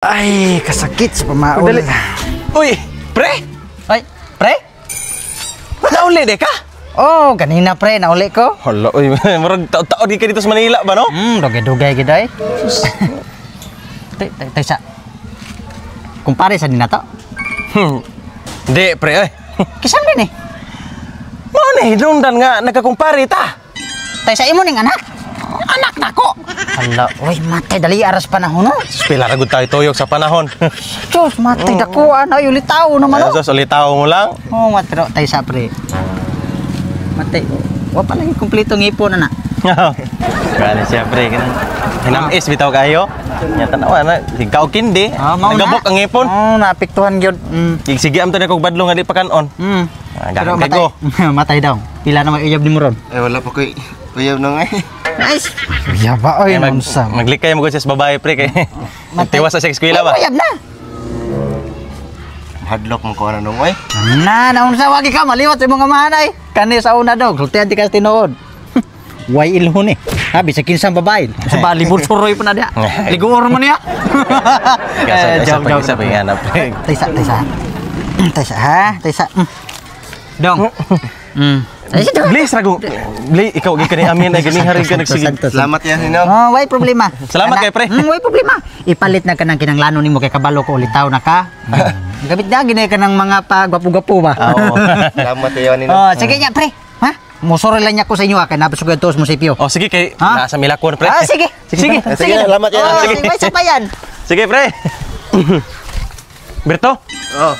Ay, kasakit sa pamaon. Dali. Uy, pre? Ay, pre? Nauli de ka? Oh, kanina pre, nauli ko. Hala, uy, marag tao-tao di ka dito sa Manila ba, no? Dugay-dugay giday. Tay sa. Kumpare sa din na to. Di, pre, ay. Kisam din eh. Mo ni hinungdan nga nagkakumpare ta. Tay sa imo ning anak. Anak nako. Hala, oy, matay dali aras panahon no. Pila ra gud tayo tuyok sa panahon. Diyos, matay dakuan ay ulitaw naman no. Sos ulitaw mo lang. Oh, pero tay sa pre. Matay. Wa pa lang kumpleto ngipon na. Kani siya pre kanang hinamis bitaw kayo. Nya tanawa na higaw kindi. Nagabok ang ngipon. Oh, naapektuhan gyud. Sige am to na kog badlo nga di pa kanon. Pero matay, matay daw. Pila na may uyab ni Moron? Eh wala pa koy uyab nang ay. Nice. Uyab ba oy nonsa. Maglikay mo gud sa babae pre kay. Tiwas sa eskwela ba? Uyab na. Hadlok mo ko na nung ay. Naunsa wagi ka maliwat sa mga mahanay. Kani sa una dog, sultihan ti ka tinuod. Way ilhon eh. Habi sa kinsang babae. Sa balibol suroy pa na dia. Liguor mo niya. Jog sa pingan pre. Taysa ha, taysa. Dong. Please rago. Bli ikaw gi kani amin ay gani hari ka nagsigig. Salamat ya Ninong. Oh, way problema. Salamat kay pre. Way problema. Ipalit na ka ng kinanglanon nimo kay kabalo ko ulitaw na ka. Gamit na gini ka ng mga pagwapo-gwapo ba. Oo. Salamat ya Ninong. Oh, sige nya pre. Ha? Musoro lang niya ko sa inyo kay napasugod to sa musipyo. Oh sige kay nasa Milakon pre. Ah, sige. Sige, salamat ya. Sige, may sapayan. Sige pre. Berto. Oh.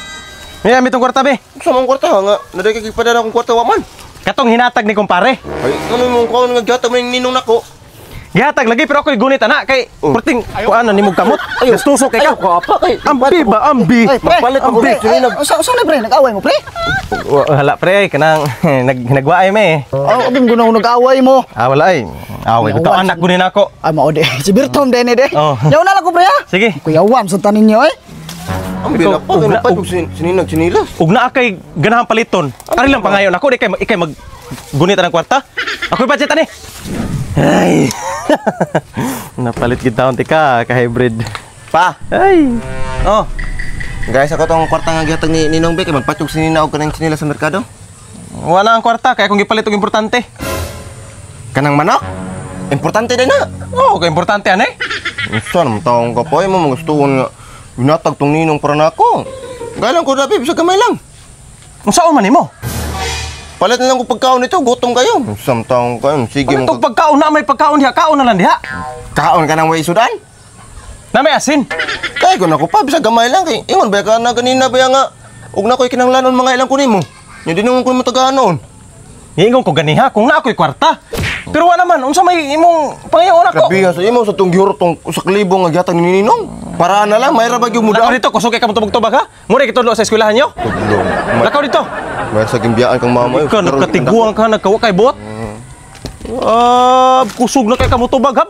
May amitong kwarta be. Sa mong kwarta nga, naday kay padala akong kwarta wa man. Katong hinatag ni kumpare. Ay, ano mo ko nga gata man Ninong nako. Gihatag lagi pero ako'y gunit ana kay perting kuan ni mog kamot. Tusok kay ka. Apa kay? Ambi ba ambi. Magpalit mo Pre, usa na pre, nag-away mo pre? Hala pre kanang nagwaay me. Oh, abing gunaw nag-away mo. Wala ay. Away bitaw anak gunin ako. Ay mao de. Si Bertom din de. Oh. Yaw na lang ko pre ha. Sige. Kuyawan sa tanin niyo eh. Ang bila pa na pa sininag sinilas. Ug naa kay ganahan paliton. Ari lang pangayon ako di kay ikay mag gunit ang kwarta. Ako'y budget ani. Ay. Napalit kita unti ka hybrid. Pa. Ay. Oh. Guys, ako tong kwarta nga gihatag ni Ninong Be kay magpatyog sinina og kanang sinilas sa merkado. Wala ang kwarta kay akong gipalit og importante. Kanang manok. Importante din na. Oh, kay importante ani. Unsa naman taong kapoy mo gustuon nga ginatag tong Ninong para nako. Galang ko dapat bisa gamay lang. Unsa man nimo? Palit na lang ko pagkaon nito, gutom kayo. Unsam taong kayo, sige mo. Itong pagkaon na may pagkaon diha, kaon na lang diha. Kaon ka nang way sudan? Na may asin. Kay ko nako pa bisa gamay lang kay. Ingon ba ka na ganina ba nga ug na koy kinahanglanon mga ilang kunin mo. Nya dinungon ko mo tagaanon. Ingon ko ganiha kung na ako'y kwarta. Pero wa naman unsa may imong pangayoon ako? Kabiha sa imo sa tong gihuro tong usak libo nga gihatag ni Ninong. Para na lang mayra ba gyud muda. Lakaw dito, kusog kay ka mutubag-tubag ha. Mura kitudlo sa eskwelahan nyo. Lakaw dito. May sa gimbiyaan kang mama. Ikaw nagkatiguan ka nagkawa kay bot. Kusog na kay kamutubag ha.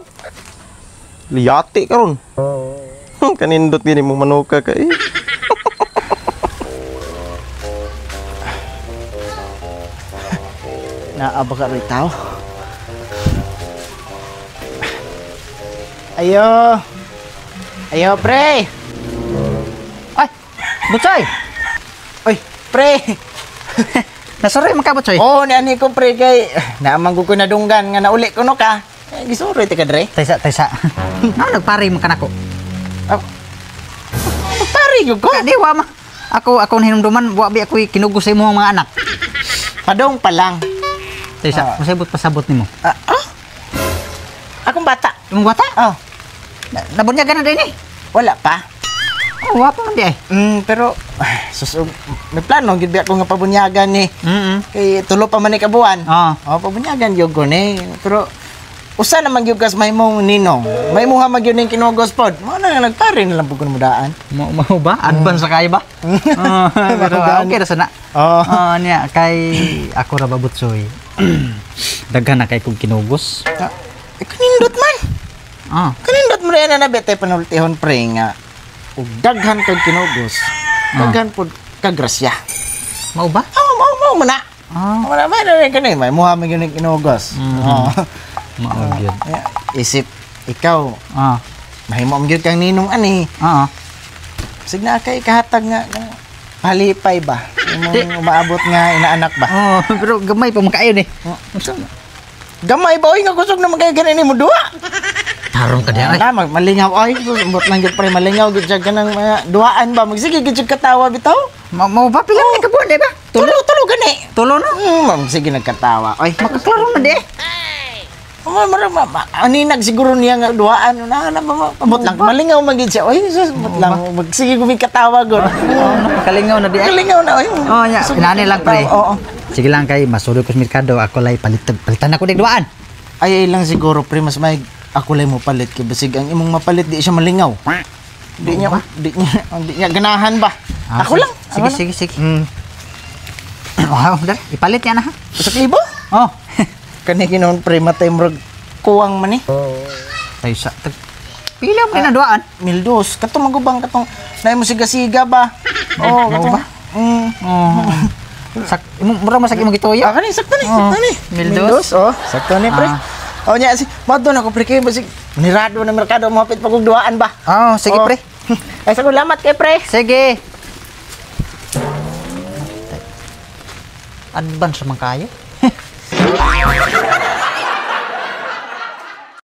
Liyati karon. Kanindot gini mong manuka kay. Naaba ka rin tao. Ayo. Ayo, pre. Ay, Butsoy. Oy, pre. Nasuroy man ka, Butsoy? Oh, ni ko pre kay naamang ko na dunggan nga nauli ko no ka. Gisuroy ti ka dre. Taysa. Nagpari man ka nako. Pari gyud ko. Di wa ma. Ako hinumduman, wa bi ako kinugos sa imong mga anak. Padong pa lang. Taysa, masabot pasabot nimo. Akong bata. Imong bata? Oh, Nabunyagan na din eh. wala pa. Oh, wa pa man di ay. Pero susug may plano gyud ako nga pabunyagan ni. Kay tulo pa man ni kabuan. Oh, pabunyagan gyud ko ni. Pero usa naman gyud kas may mong Ninong. May muha magyud ning kinugos pod. Mo na nga nagpare na lang pug mudaan. Mau ba? Advance sa kay ba? Pero okay ra sana. Niya kay ako ra ba Butsoy. Daghan na kay kog kinugos. Kanindot man. Kanindot mo rin na bete panultihon pre nga. Ug daghan kag kinugos. Daghan pod kag grasya. Mau ba? Mau man na. Wala man rin kanay may muha man gyud ning kinugos. Mao gyud. Isip ikaw. Mahimo gyud kang Ninong ani. Sig na kay kahatag nga palipay ba? Imong umaabot nga inaanak ba? Oh, pero gamay pa makayo ni. Gamay ba oy nga kusog na magay ganin mo duha. Tarong ka diyan ay. Na malingaw oy, bot lang gid pre malingaw gid siya kanang mga duhaan ba magsige gid siya katawa bitaw. Mau ba pila ka buwan ba? Tulo gani. Tulo no. Sige nagkatawa. Oy, Makaklaro na di. aninag siguro niya nga duhaan na pamot lang malingaw magid siya. Oy, sus, bot lang magsige gumikatawa gud. Kalingaw na di ay. Kalingaw na oy. Oh, nya, pinani lang pre. Oo. Sige lang kay masulo ko sa merkado ako lay palitan ako dig duaan. Ay lang siguro pre mas may ako lay mo palit kay basig ang imong mapalit di siya malingaw. Di niya ganahan ba? Ako lang. Sige. Wow, dar ipalit yan ha. 1,000? Oh. Kani ginon pre matay murag kuwang man ni. Ay sa pila mo na duaan. 1,200. Katong magubang katong nay mo siga-siga ba? Oo, katong ba? Sak mura masaki mo gituyo. Ah, kani sakto ni. 1,200. Oh, sakto ni pre. Oh nya si madon ako pre kay basig nirado na merkado mapit pagugduaan ba? Oh, sige pre. Ay salamat kay pre. Sige. Advance man kayo.